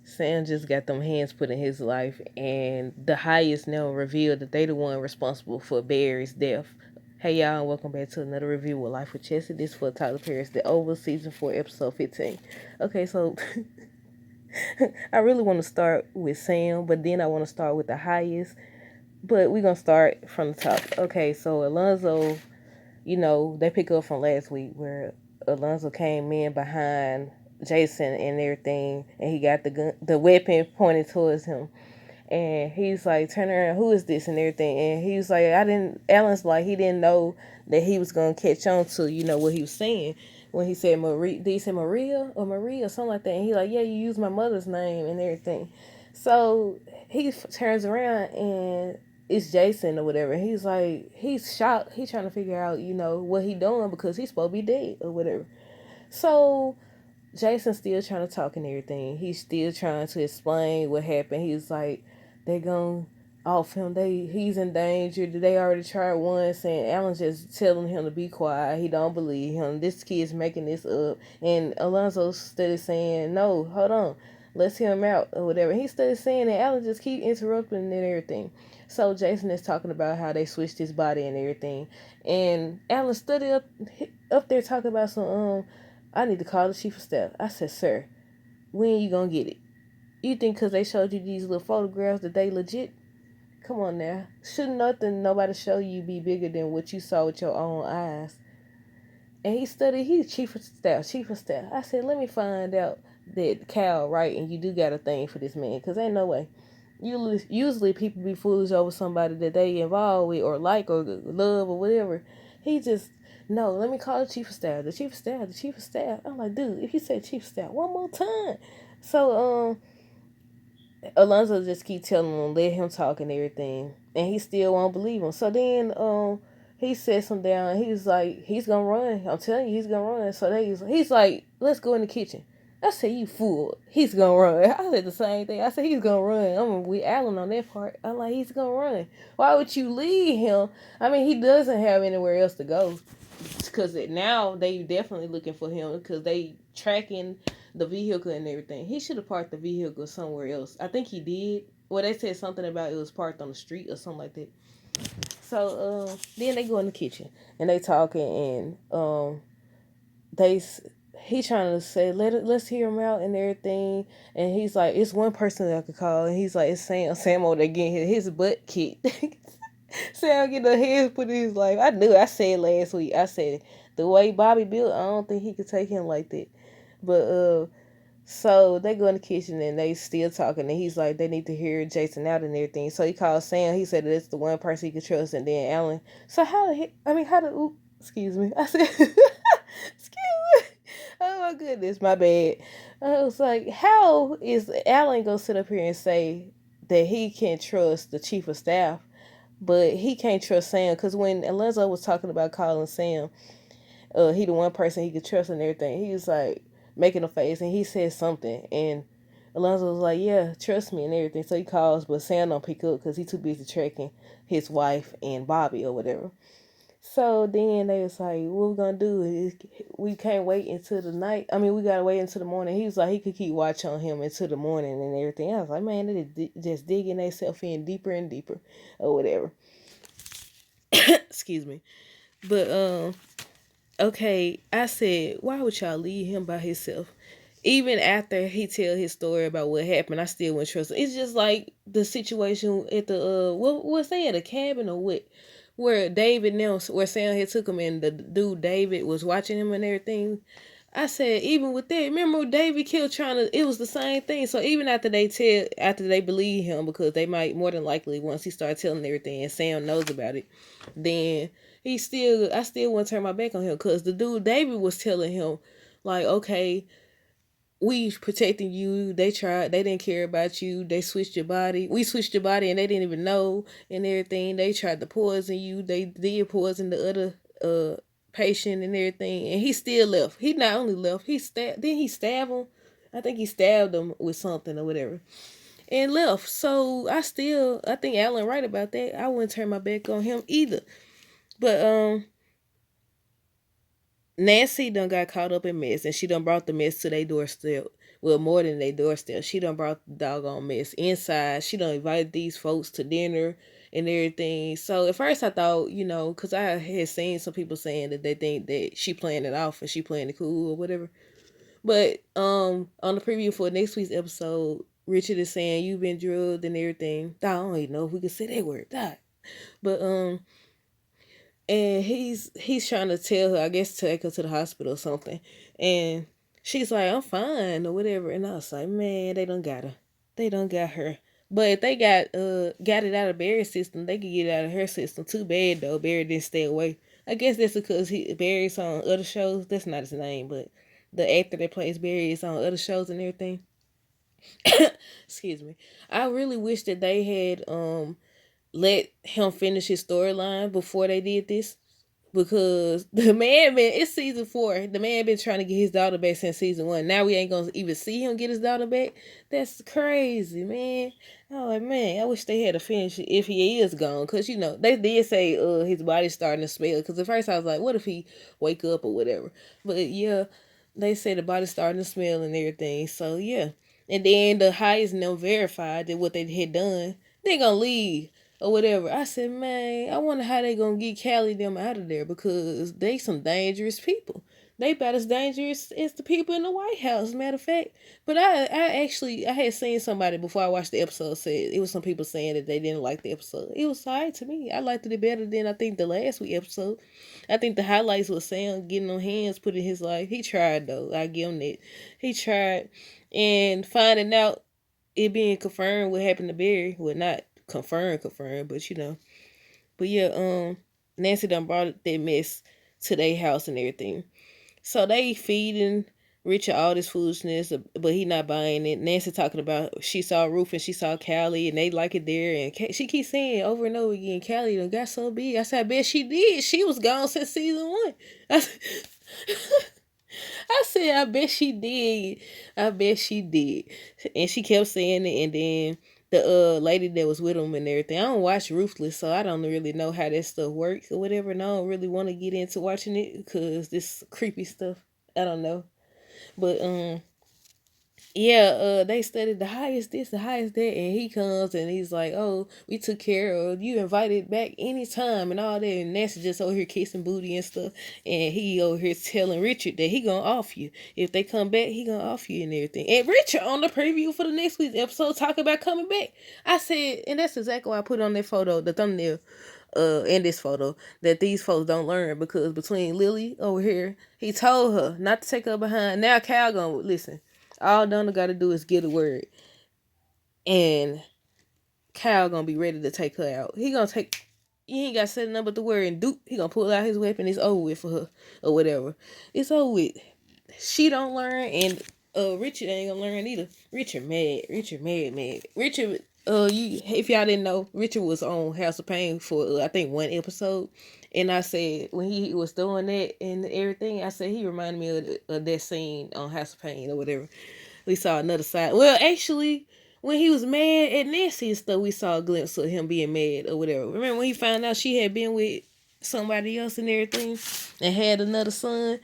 Sam just got them hands put in his life, and the highest now revealed that they the one responsible for Barry's death. Hey y'all, and welcome back to another review with Life with Chelsea. This for Tyler Perry's The Over Season 4, Episode 15. Okay, so I really want to start with Sam, but then I want to start with the highest. But we're gonna start from the top. Okay, so Alonzo, they pick up from last week where Alonzo came in behind Jason and everything, and he got the gun, the weapon pointed towards him, and he's like, "Turn around, who is this?" and everything, and he was like, "I didn't." Alan's like, he didn't know that he was gonna catch on to what he was saying when he said Marie. Did he say Maria or Marie or something like that? And he like, "Yeah, you used my mother's name and everything." So he turns around and it's Jason or whatever. He's like, he's shocked. He's trying to figure out, what he doing because he's supposed to be dead or whatever. So Jason's still trying to talk and everything. He's still trying to explain what happened. He's like, they gonna off him. He's in danger. They already tried once, and Alan's just telling him to be quiet. He don't believe him. This kid's making this up, and Alonzo's steady saying, "No, hold on, let's hear him out or whatever." He's steady saying, and Alan just keep interrupting and everything. So Jason is talking about how they switched his body and everything, and Alan stood up there talking about some. I need to call the chief of staff. I said, "Sir, when you gonna get it? You think because they showed you these little photographs that they legit? Come on now. Shouldn't nothing nobody show you be bigger than what you saw with your own eyes?" And he's chief of staff, chief of staff. I said, let me find out that Cal right and you do got a thing for this man, because ain't no way. Usually people be foolish over somebody that they involved with or like or love or whatever. He just, no, let me call the chief of staff. The chief of staff, the chief of staff. I'm like, dude, if you say chief of staff one more time. So Alonzo just keep telling him, let him talk and everything. And he still won't believe him. So then he sets him down. He's like, he's gonna run. I'm telling you, he's gonna run. So he's like, let's go in the kitchen. I said, you fool. He's gonna run. I said the same thing. I said, he's gonna run. I'm with Alan on that part. I'm like, he's gonna run. Why would you leave him? I mean, he doesn't have anywhere else to go. Because now they definitely looking for him because they tracking the vehicle and everything. He should have parked the vehicle somewhere else. I think he did. Well, they said something about it was parked on the street or something like that. So then they go in the kitchen and they talking and they he trying to say let's hear him out and everything, and he's like, it's one person that I could call, and he's like, it's Sam over there getting his butt kicked. Sam getting the hands put in his life. I said last week. I said the way Bobby built, I don't think he could take him like that. But so they go in the kitchen and they still talking, and he's like, they need to hear Jason out and everything. So he called Sam. He said that's the one person he could trust, and then Alan. So excuse me. I said, excuse me. Oh my goodness, my bad. I was like, how is Alan gonna sit up here and say that he can trust the chief of staff, but he can't trust Sam? Because when Alonzo was talking about calling Sam, he the one person he could trust and everything. He was like making a face and he said something, and Alonzo was like, "Yeah, trust me and everything." So he calls, but Sam don't pick up because he too busy tracking his wife and Bobby or whatever. So then they was like, "What we gonna do? We can't wait until the night. I mean, we gotta wait until the morning." He was like, he could keep watch on him until the morning and everything. I was like, man, they just digging themselves in deeper and deeper, or whatever. Excuse me, but okay, I said, why would y'all leave him by himself? Even after he tell his story about what happened, I still wouldn't trust him. It's just like the situation at the what was they at a cabin or what? Where David now where Sam had took him and the dude David was watching him and everything. I said, even with that, remember David killed trying to, it was the same thing. So even after they believe him, because they might more than likely once he started telling everything and Sam knows about it, then I still want to turn my back on him, because the dude David was telling him like, okay, we protecting you. They didn't care about you. They switched your body. We switched your body and they didn't even know and everything. They tried to poison you. They did poison the other patient and everything. And he still left. He not only left, didn't he stab him? I think he stabbed him with something or whatever. And left. So I think Alan right about that. I wouldn't turn my back on him either. But Nancy done got caught up in mess, and she done brought the mess to their doorstep Well, more than their doorstep. She done brought the doggone mess inside. She done invited these folks to dinner and everything. So at first I thought, because I had seen some people saying that they think that she playing it off and she playing it cool or whatever. But on the preview for next week's episode, Richard is saying you've been drugged and everything. I don't even know if we can say that word. Die. But and he's trying to tell her, I guess, take her to the hospital or something. And she's like, I'm fine or whatever. And I was like, man, they done got her. They done got her. But if they got it out of Barry's system, they could get it out of her system. Too bad though, Barry didn't stay away. I guess that's because Barry's on other shows. That's not his name, but the actor that plays Barry is on other shows and everything. Excuse me. I really wish that they had let him finish his storyline before they did this, because the man been, it's season 4, the man been trying to get his daughter back since season 1. Now we ain't gonna even see him get his daughter back. That's crazy, man. Oh, like, man, I wish they had to finish it if he is gone, because they did say his body's starting to smell, because at first I was like, what if he wake up or whatever. But yeah, they say the body's starting to smell and everything. So yeah, and then the highest and them verified that what they had done, they gonna leave or whatever. I said, man, I wonder how they gonna get Callie them out of there, because they some dangerous people. They about as dangerous as the people in the White House, matter of fact. But I had seen somebody before I watched the episode said, it was some people saying that they didn't like the episode. It was alright to me. I liked it better than I think the last week episode. I think the highlights was Sam getting on hands, putting his life. He tried though. I give him that. He tried, and finding out it being confirmed what happened to Barry. Well, not confirmed, but But yeah, Nancy done brought that mess to their house and everything. So they feeding Richard all this foolishness, but he not buying it. Nancy talking about she saw Ruth and she saw Callie and they like it there, and she keeps saying over and over again, Callie done got so big. I said, I bet she did. She was gone since season 1. I said, I bet she did. I bet she did. And she kept saying it, and then the lady that was with him and everything. I don't watch Ruthless, so I don't really know how that stuff works or whatever. And I don't really want to get into watching it because this creepy stuff. I don't know. But yeah, they studied the highest this, the highest that, and he comes and he's like, oh, we took care of you, invited back anytime and all that, and Nancy just over here kissing booty and stuff, and he over here telling Richard that he gonna off you. If they come back, he gonna off you and everything. And Richard on the preview for the next week's episode talk about coming back. I said, and that's exactly why I put on that photo, the thumbnail, in this photo, that these folks don't learn, because between Lily over here, he told her not to take her behind. Now Cal gonna listen. All Donna got to do is get a word, and Kyle gonna be ready to take her out. He ain't got to say nothing but the word, and Duke, he gonna pull out his weapon. It's over with for her, or whatever. It's over with. She don't learn, and Richard ain't gonna learn either. Richard mad. Richard, if y'all didn't know, Richard was on House of Pain for I think 1 episode. And I said, when he was doing that and everything, I said he reminded me of that scene on House of Pain or whatever. We saw another side. Well, actually, when he was mad at Nancy and stuff, we saw a glimpse of him being mad or whatever. Remember when he found out she had been with somebody else and everything and had another son?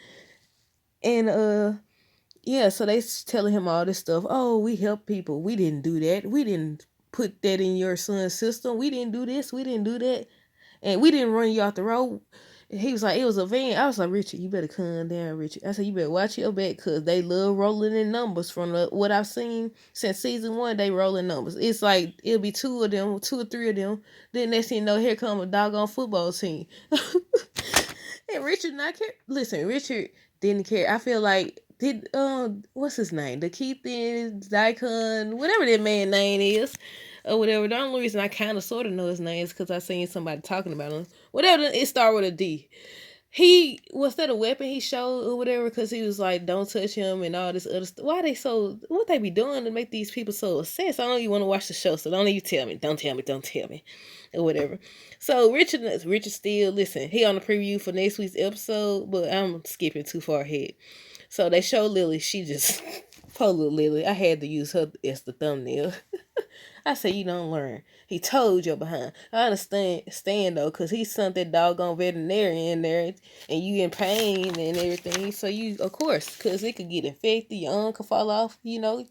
And yeah, so they telling him all this stuff. Oh, we help people. We didn't do that. We didn't put that in your son's system. We didn't do this. We didn't do that. And we didn't run you off the road. And he was like, it was a van. I was like, Richard, you better calm down, Richard. I said, you better watch your back, because they love rolling in numbers. From what I've seen since season 1, they rolling numbers. It's like, it'll be 2 of them, 2 or 3 of them. Then next thing you know, here come a doggone football team. And Richard not care. Listen, Richard didn't care. I feel like, what's his name? The Keithan, Daikon, whatever that man's name is, or whatever. The only reason I kind of sort of know his name is because I seen somebody talking about him. Whatever, it started with a D. He, was that a weapon he showed or whatever? Because he was like, don't touch him and all this other stuff. Why they so, what they be doing to make these people so obsessed? I don't even want to watch the show, so don't even tell me. Don't tell me. Or whatever. So Richard still, listen, he on the preview for next week's episode, but I'm skipping too far ahead. So they show Lily, she just, poor little Lily. I had to use her as the thumbnail. I say you don't learn. He told your behind. I understand though, cause he sent that doggone veterinarian in there, and you in pain and everything. So you, of course, cause it could get infected. Your arm could fall off. You know,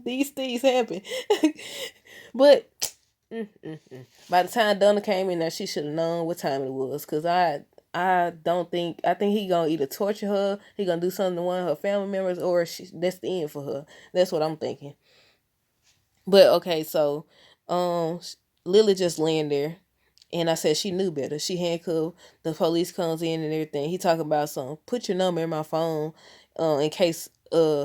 these things happen. But by the time Donna came in there, she should have known what time it was. Cause I don't think I think he gonna either torture her, he gonna do something to one of her family members, or that's the end for her. That's what I'm thinking. But okay, so um, Lily just laying there, and I said she knew better. She handcuffed. The police comes in and everything. He talking about some. Put your number in my phone, in case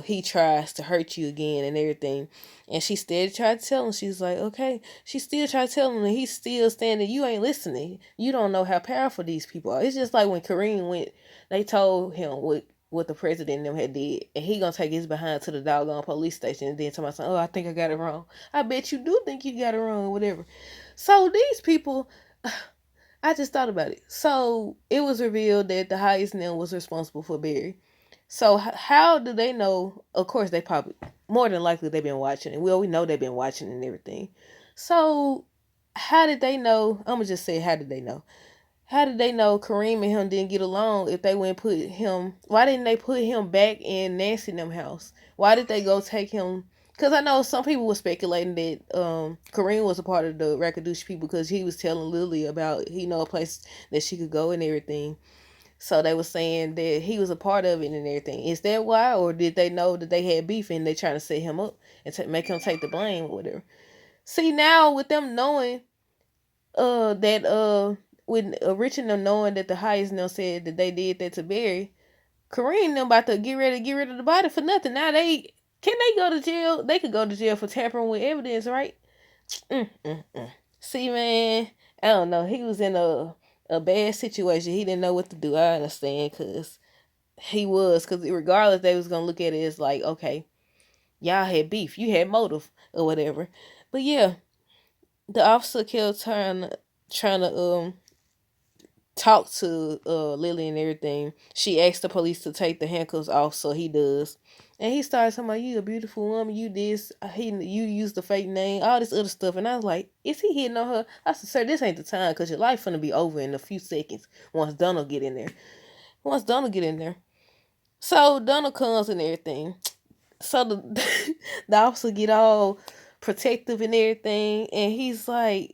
he tries to hurt you again and everything. And she still tried to tell him. She's like, okay. She still tried to tell him, and he's still standing. You ain't listening. You don't know how powerful these people are. It's just like when Kareem went. They told him what the president and them had did, and he gonna take his behind to the doggone police station and then tell my son, oh, I think I got it wrong. I bet you do think you got it wrong, whatever. So these people, I just thought about it. So it was revealed that the highest nail was responsible for Barry. So how do they know? Of course, they probably more than likely they've been watching it. Well, we know they've been watching and everything. So how did they know? I'm gonna just say, how did they know? How did they know Kareem and him didn't get along if they went put him? Why didn't they put him back in Nancy and them house? Why did they go take him? Because I know some people were speculating that Kareem was a part of the Rakadoosh people because he was telling Lily about he know a place that she could go and everything. So they were saying that he was a part of it and everything. Is that why, or did they know that they had beef and they trying to set him up and make him take the blame or whatever? See, now with them knowing that with Rich and them knowing that the highest now said that they did that to Barry, Kareem them about to get rid of the body for nothing. Now they go to jail? They could go to jail for tampering with evidence, right? See, man, I don't know. He was in a bad situation. He didn't know what to do. I understand, because regardless, they was gonna look at it as like, okay, y'all had beef, you had motive or whatever. But yeah, the officer kept trying to talk to Lily and everything. She asked the police to take the handcuffs off, so he does. And he started talking about, you a beautiful woman, you this, you used the fake name, all this other stuff. And I was like, is he hitting on her? I said, sir, this ain't the time, because your life gonna be over in a few seconds once Donald get in there. So Donald comes and everything. So the officer get all protective and everything, and he's like,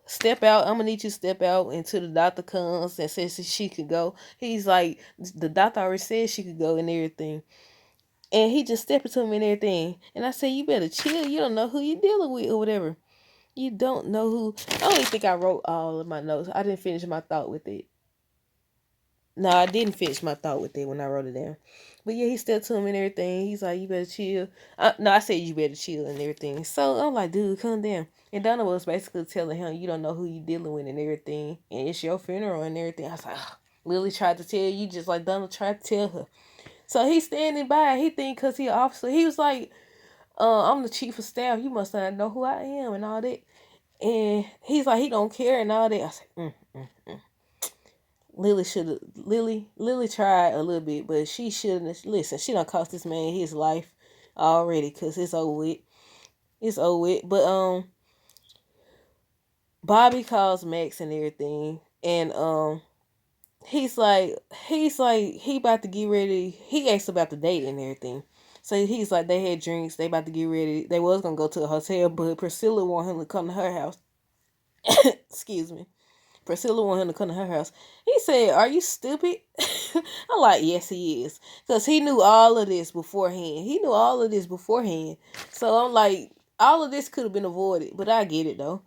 step out, I'm gonna need you to step out until the doctor comes and says she could go. He's like, the doctor already said she could go and everything. And he just stepped to him and everything. And I said, you better chill, you don't know who you're dealing with or whatever. You don't know who. I don't even think I wrote all of my notes. I didn't finish my thought with it. No, I didn't finish my thought with it when I wrote it down. But yeah, he stepped to him and everything. He's like, you better chill. No, I said you better chill and everything. So I'm like, dude, calm down. And Donna was basically telling him, you don't know who you dealing with and everything. And it's your funeral and everything. I was like, oh. Lily tried to tell you just like Donna tried to tell her. So he's standing by. He think because he an officer. He was like, I'm the chief of staff. You must not know who I am and all that. And he's like, he don't care and all that. I said, Lily tried a little bit, but she shouldn't. Listen, she done cost this man his life already, cause it's over with. It's over with. But Bobby calls Max and everything, and he's like he about to get ready. He asked about the date and everything. So he's like, they had drinks, they about to get ready. They was gonna go to a hotel, but Priscilla want him to come to her house. Excuse me. Priscilla wanted him to come to her house. He said, are you stupid? I'm like, yes, he is. Because he knew all of this beforehand. So I'm like, all of this could have been avoided. But I get it, though.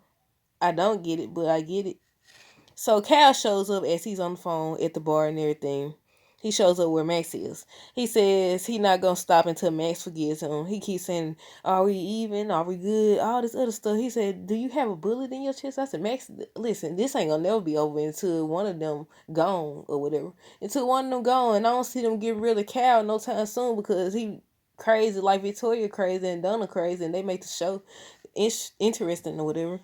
I don't get it, but I get it. So Cal shows up as he's on the phone at the bar and everything. He shows up where Max is. He says he not gonna stop until Max forgives him. He keeps saying, are we even? Are we good? All this other stuff. He said, do you have a bullet in your chest? I said, Max, listen, this ain't gonna never be over until one of them gone or whatever. Until one of them gone. And I don't see them getting rid of Cal no time soon because he crazy like Victoria crazy and Donna crazy and they make the show interesting or whatever.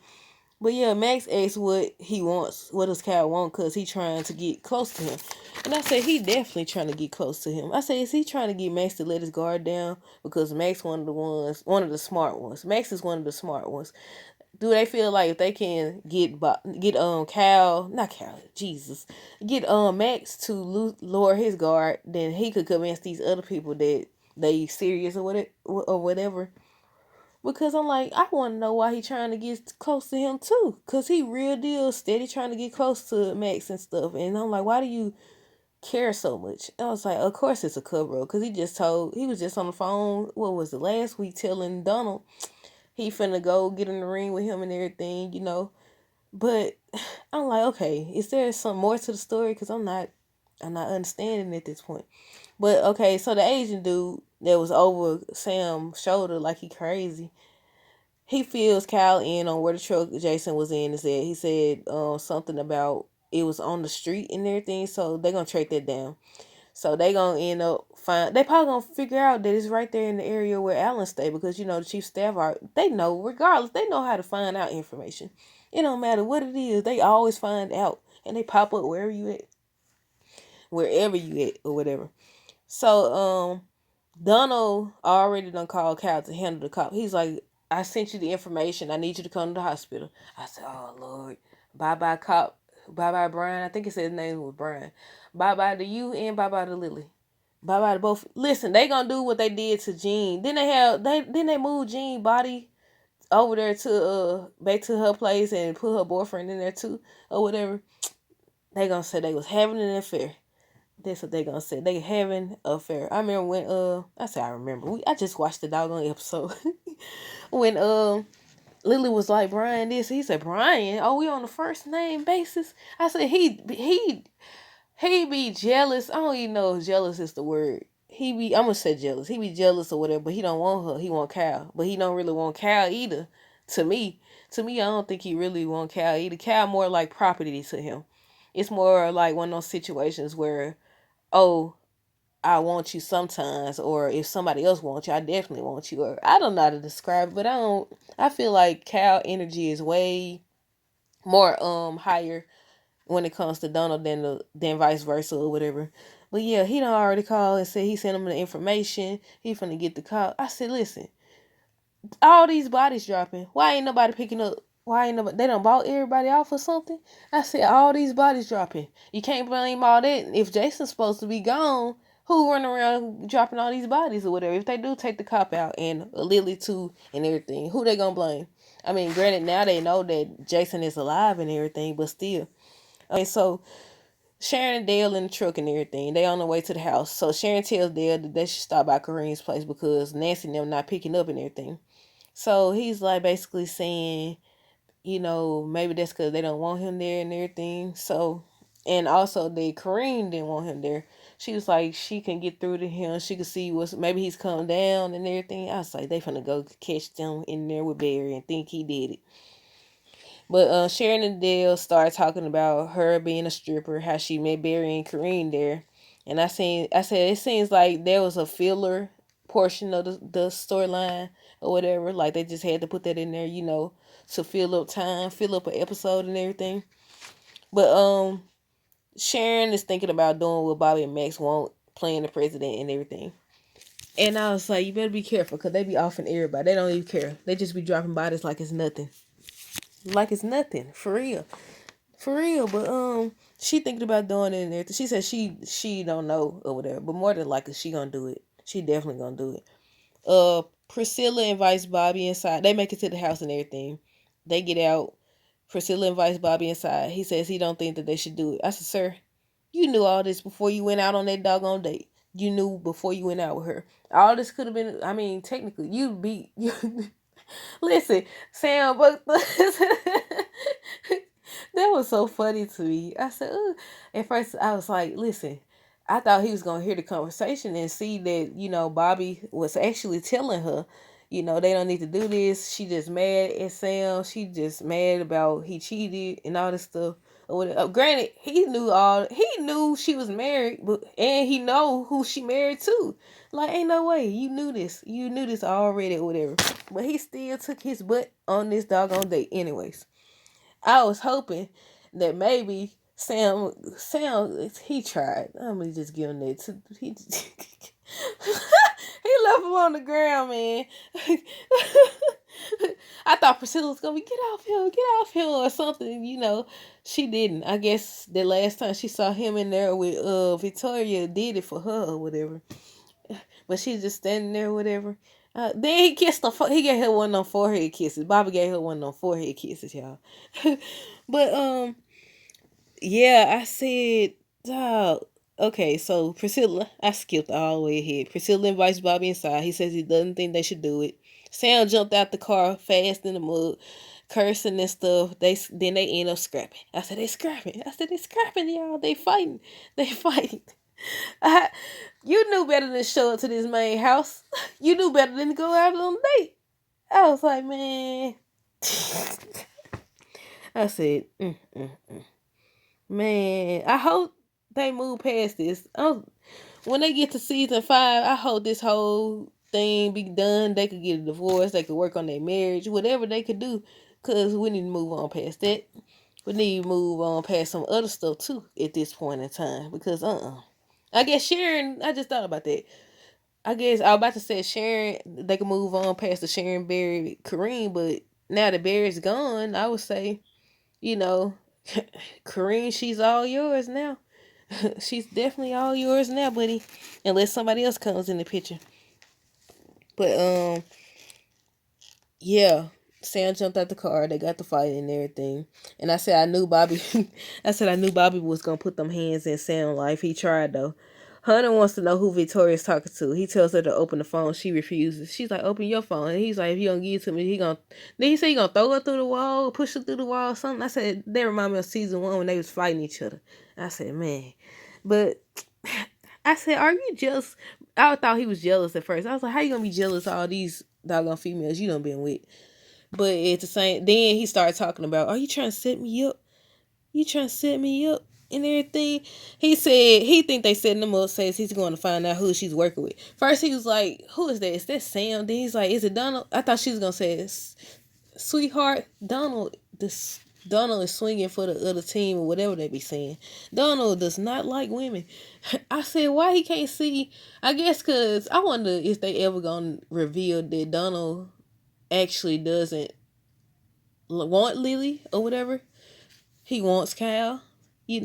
But yeah, Max asks what he wants. What does Cal want? Because he trying to get close to him. And I said, he definitely trying to get close to him. I said, is he trying to get Max to let his guard down? Because Max one of the smart ones. Max is one of the smart ones. Do they feel like if they can get Cal, not Cal, Jesus, get Max to lower his guard, then he could convince these other people that they serious or whatever. Because I'm like, I want to know why he trying to get close to him too. Cause he real deal steady trying to get close to Max and stuff. And I'm like, why do you care so much? I was like, of course it's a cover up. Cause he was just on the phone. What was it, last week, telling Donald he finna go get in the ring with him and everything, you know. But I'm like, okay, is there some more to the story? Cause I'm not understanding at this point. But okay, so the Asian dude that was over Sam's shoulder like he crazy, he fills Cal in on where the truck Jason was in. He said something about it was on the street and everything. So they gonna track that down. So they gonna end up they probably gonna figure out that it's right there in the area where Allen stay, because you know the chief staff they know, regardless, they know how to find out information. It don't matter what it is, they always find out, and they pop up wherever you at or whatever. So Donald already done called Cal to handle the cop. He's like, I sent you the information. I need you to come to the hospital. I said, oh, Lord. Bye-bye, cop. Bye-bye, Brian. I think he said his name was Brian. Bye-bye to you and bye-bye to Lily. Bye-bye to both. Listen, they gonna do what they did to Jean. Then they moved Jean body over there to back to her place and put her boyfriend in there too or whatever. They gonna say they was having an affair. That's what they gonna say. They having a affair. I remember when I remember. I just watched the doggone episode. When Lily was like, Brian this, he said, Brian, oh, we on the first name basis? I said he be jealous. I don't even know if jealous is the word. I'm gonna say jealous. He be jealous or whatever, but he don't want her. He want Cal. But he don't really want Cal either. To me. I don't think he really want Cal either. Cal more like property to him. It's more like one of those situations where, oh, I want you sometimes, or if somebody else wants you, I definitely want you. Or I don't know how to describe it, but I feel like Cal energy is way more higher when it comes to Donald than vice versa or whatever. But yeah, he done already called and said he sent him the information. He finna get the call. I said, listen, all these bodies dropping. Why ain't nobody picking up? Why ain't nobody? They done bought everybody off or something? I said, all these bodies dropping. You can't blame all that. If Jason's supposed to be gone, who running around dropping all these bodies or whatever? If they do take the cop out and Lily too and everything, who they gonna blame? I mean, granted, now they know that Jason is alive and everything, but still. Okay, so Sharon and Dale in the truck and everything, they on the way to the house. So Sharon tells Dale that they should stop by Kareem's place because Nancy and them not picking up and everything. So he's like basically saying, you know, maybe that's because they don't want him there and everything. So, and also the Kareem didn't want him there. She was like, she can get through to him. She could see maybe he's come down and everything. I was like, they finna go catch them in there with Barry and think he did it. But Sharon and Dale started talking about her being a stripper, how she met Barry and Kareem there. And I said, it seems like there was a filler portion of the storyline or whatever. Like they just had to put that in there, you know, to fill up time, fill up an episode and everything. But Sharon is thinking about doing what Bobby and Max want, playing the president and everything. And I was like, you better be careful because they be offing everybody. They don't even care. They just be dropping bodies like it's nothing. Like it's nothing. For real. For real, but she thinking about doing it and everything. She said she don't know or whatever, but more than likely she gonna do it. She definitely gonna do it. Priscilla invites Bobby inside. They make it to the house and everything. They get out. Priscilla invites Bobby inside. He says he don't think that they should do it. I said, sir, you knew all this before you went out on that doggone date. You knew before you went out with her. All this could have been. I mean, technically, you. Listen, Sam, but that was so funny to me. I said, ugh. At first, I was like, listen, I thought he was going to hear the conversation and see that, you know, Bobby was actually telling her, you know, they don't need to do this. She just mad at Sam. She just mad about he cheated and all this stuff. Granted, he knew she was married, and he know who she married to. Like, ain't no way. You knew this. You knew this already or whatever. But he still took his butt on this doggone date anyways. I was hoping that maybe Sam, he tried. I'm gonna just give him that. He he left him on the ground, man. I thought Priscilla was gonna be get off him, or something. She didn't. I guess the last time she saw him in there with Victoria did it for her or whatever. But she's just standing there, or whatever. Then he kissed her. He gave her one of them forehead kisses. Bobby gave her one of them forehead kisses, y'all. But yeah, I said, dog. Okay, so Priscilla, I skipped all the way ahead. Priscilla invites Bobby inside. He says he doesn't think they should do it. Sam jumped out the car fast in the mud, cursing and stuff. They end up scrapping. I said they scrapping. Y'all. They fighting. They fighting. I, you knew better than to show up to this main house. You knew better than to go out on a date. I was like, man. I said, man, I hope they move past this. When they get to season 5, I hope this whole thing be done. They could get a divorce. They could work on their marriage. Whatever they could do. Because we need to move on past that. We need to move on past some other stuff, too, at this point in time. Because, I guess Sharon, I just thought about that. I guess I was about to say Sharon, they can move on past the Sharon, Barry, Kareem. But now that Barry's gone, I would say, you know, Kareem, she's all yours now. She's definitely all yours now, buddy. Unless somebody else comes in the picture. But yeah. Sam jumped out the car. They got the fight and everything. And I said I knew Bobby. I said I knew Bobby was gonna put them hands in Sam's life. He tried though. Hunter wants to know who Victoria's talking to. He tells her to open the phone. She refuses. She's like, "Open your phone." And he's like, "If you don't give it to me, he gonna." Then he said he gonna throw her through the wall, push her through the wall, or something. I said that remind me of season 1 when they was fighting each other. I said, man, but I said, are you jealous? I thought he was jealous at first. I was like, how you gonna be jealous of all these doggone females you done been with? But at the same, then he started talking about, are you trying to set me up? You trying to set me up and everything? He said he think they setting him up. Says he's going to find out who she's working with. First he was like, who is that? Is that Sam? Then he's like, is it Donald? I thought she was gonna say, sweetheart, Donald. Donald is swinging for the other team or whatever they be saying. Donald does not like women. I said, why he can't see? I guess because I wonder if they ever gonna reveal that Donald actually doesn't want Lily or whatever. He wants Cal. I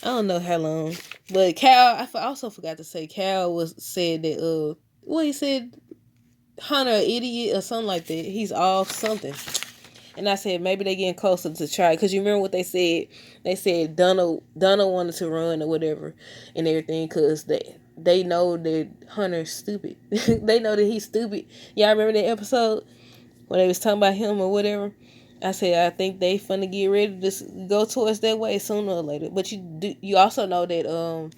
don't know how long, but Cal. I also forgot to say Cal said that he said Hunter an idiot or something like that. He's off something. And I said maybe they getting closer to try, because you remember what they said. They said Donald wanted to run or whatever and everything because they know that Hunter's stupid. They know that he's stupid. Y'all remember that episode when they was talking about him or whatever? I said I think they finna get ready to go towards that way sooner or later. But you also know that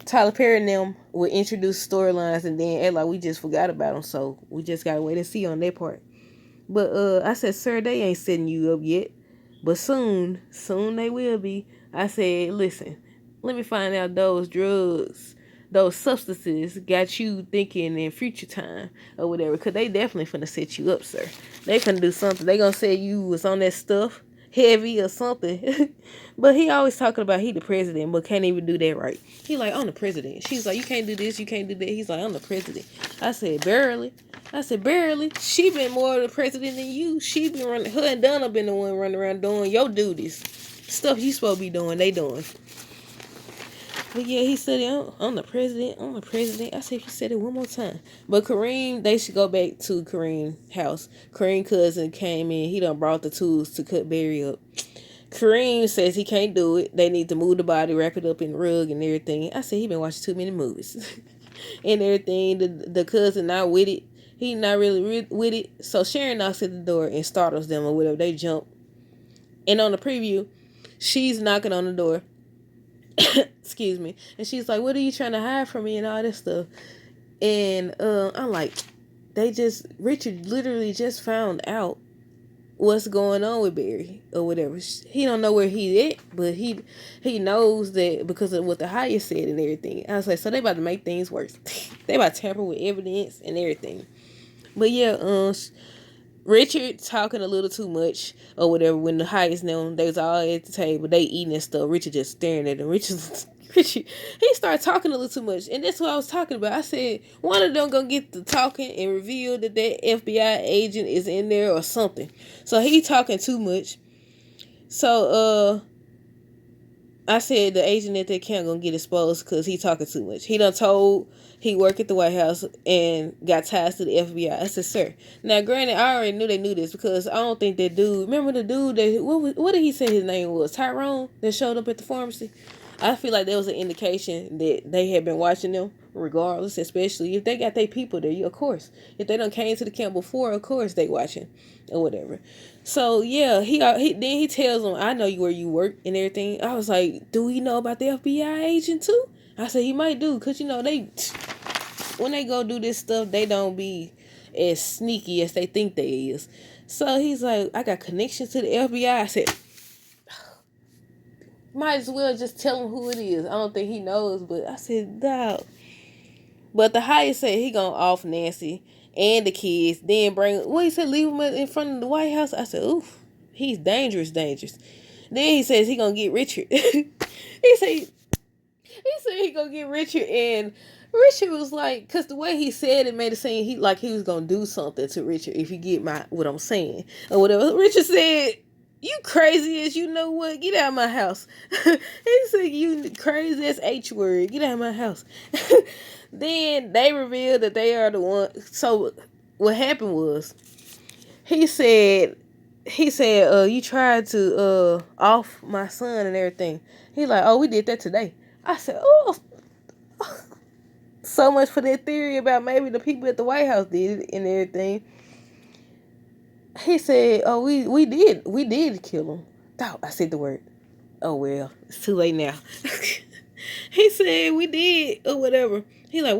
Tyler Perry and them will introduce storylines and then act like we just forgot about them. So we just gotta wait and see on that part. But I said, sir, they ain't setting you up yet. But soon they will be. I said, listen, let me find out those drugs, those substances got you thinking in future time or whatever. Because they definitely finna set you up, sir. They finna do something. They gonna say you was on that stuff heavy or something. But he always talking about he the president, but can't even do that right. He like, I'm the president. She's like, you can't do this, you can't do that. He's like, I'm the president. I said, barely. Barely. She been more the president than you. She been running. Her and Donna been the one running around doing your duties. Stuff you supposed to be doing, they doing. But yeah, he said, I'm the president. I'm the president. I said, he said it one more time. But Kareem, they should go back to Kareem's house. Kareem's cousin came in. He done brought the tools to cut Barry up. Kareem says he can't do it. They need to move the body, wrap it up in the rug and everything. I said, he been watching too many movies. And everything. The cousin not with it. He not really with it. So Sharon knocks at the door and startles them or whatever. They jump. And on the preview, she's knocking on the door. Excuse me. And she's like, what are you trying to hide from me and all this stuff? And I'm like, Richard literally just found out what's going on with Barry or whatever. He don't know where he at, but he knows that because of what the higher said and everything. I was like, so they about to make things worse. They about to tamper with evidence and everything. But yeah, Richard talking a little too much or whatever. When the highest known, they was all at the table, they eating and stuff. Richard just staring at them. Richard, he started talking a little too much, and that's what I was talking about. I said one of them gonna get to talking and reveal that FBI agent is in there or something. So he talking too much. So I said the agent at that camp gonna get exposed because he talking too much. He done told he work at the White House and got ties to the FBI. I said, sir. Now, granted, I already knew they knew this because I don't think that dude. Remember the dude that what did he say his name was? Tyrone that showed up at the pharmacy. I feel like there was an indication that they had been watching them, regardless, especially if they got their people there. Of course, if they done came to the camp before, of course they watching or whatever. So yeah, he then he tells them, "I know where you work and everything." I was like, "Do he know about the FBI agent too?" I said he might do, cause they when they go do this stuff, they don't be as sneaky as they think they is. So he's like, "I got connections to the FBI." I said, might as well just tell him who it is. I don't think he knows, but I said, dog. But the highest said he gonna off Nancy and the kids, then bring what he said, leave him in front of the White House. I said, oof, he's dangerous. Then he says he gonna get Richard. he said he gonna get Richard, and Richard was like, cause the way he said it made it seem he was gonna do something to Richard if you get what I'm saying or whatever. Richard said, "You crazy as you know what? Get out of my house." He said, "You crazy as H word. Get out of my house." Then they revealed that they are the one. So what happened was he said, you tried to off my son and everything. He like, "Oh, we did that today." I said, "Oh." So much for that theory about maybe the people at the White House did it and everything. He said, "Oh, we did kill him." Oh, I said the word. Oh well, it's too late now. He said we did or whatever. He like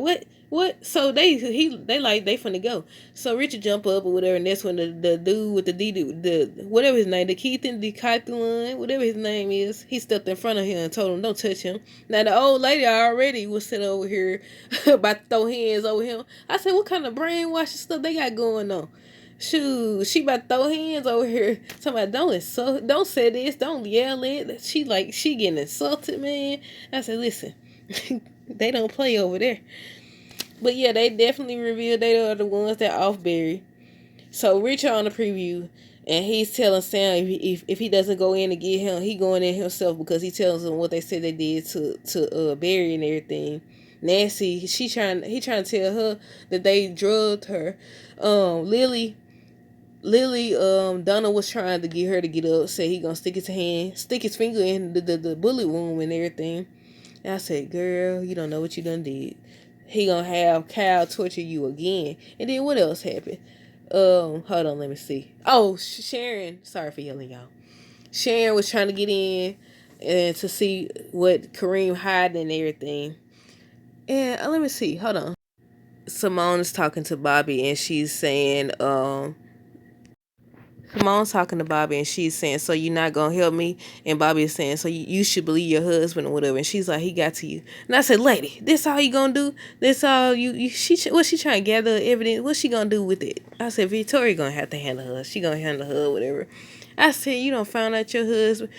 what? So they finna go. So Richard jump up or whatever, and that's when the dude with the whatever his name, the Keithan Decathlon, whatever his name is, he stepped in front of him and told him don't touch him. Now the old lady already was sitting over here about to throw hands over him. I said, what kind of brainwashing stuff they got going on? Shoot, she about to throw hands over here. Somebody don't say this, don't yell it. She getting insulted, man. I said, listen, they don't play over there. But yeah, they definitely revealed they are the ones that off Barry. So Richard on the preview, and he's telling Sam if he doesn't go in and get him, he going in himself because he tells them what they said they did to Barry and everything. Nancy, he trying to tell her that they drugged her. Lily, Donna was trying to get her to get up, say he gonna stick his finger in the bullet wound and everything. And I said, girl, you don't know what you done did. He gonna have Kyle torture you again. And then what else happened? Hold on, let me see. Oh, Sharon, sorry for yelling, y'all. Sharon was trying to get in and to see what Kareem hiding and everything. And let me see, hold on. Simone is talking to Bobby and she's saying, Simone's talking to Bobby and she's saying, so you're not going to help me? And Bobby is saying, so you should believe your husband or whatever. And she's like, he got to you. And I said, lady, this all you going to do? This all what's she trying to gather evidence? What's she going to do with it? I said, Victoria going to have to handle her. She going to handle her or whatever. I said, you don't find out your husband.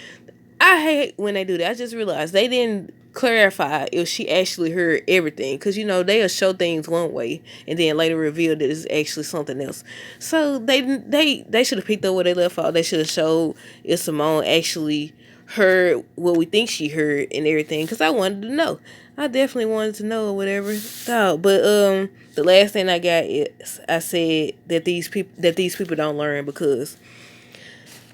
I hate when they do that. I just realized they didn't clarify if she actually heard everything, because they'll show things one way and then later reveal that it's actually something else. So they should have picked up where they left off. They should have showed if Simone actually heard what we think she heard and everything, because I wanted to know. I definitely wanted to know or whatever. Oh, but the last thing I got is I said that these people don't learn, because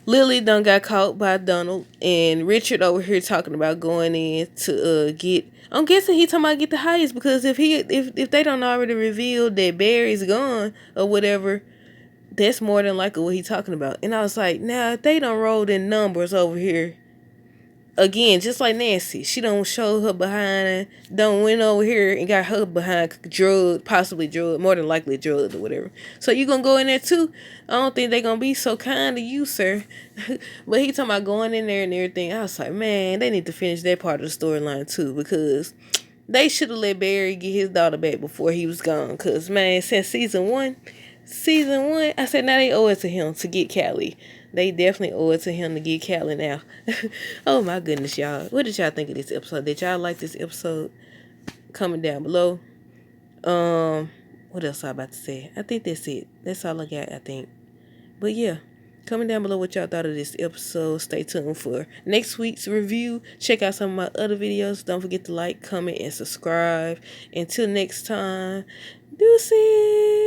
Lily done got caught by Donald, and Richard over here talking about going in to get. I'm guessing he talking about get the highest, because if they don't already reveal that Barry's gone or whatever, that's more than likely what he talking about. And I was like, now if they don't roll in numbers over here again, just like Nancy, she don't show her behind, don't went over here and got her behind possibly drugged, more than likely drugged or whatever. So you gonna go in there too? I don't think they gonna be so kind to you, sir. But he talking about going in there and everything. I was like, man, they need to finish that part of the storyline too, because they should have let Barry get his daughter back before he was gone. Cause man, since season 1, Season 1, I said now they owe it to him to get Callie. They definitely owe it to him to get Callie now. Oh my goodness, y'all. What did y'all think of this episode? Did y'all like this episode? Comment down below. What else I about to say? I think that's it. That's all I got, I think. But yeah, comment down below what y'all thought of this episode. Stay tuned for next week's review. Check out some of my other videos. Don't forget to like, comment, and subscribe. Until next time, deuces.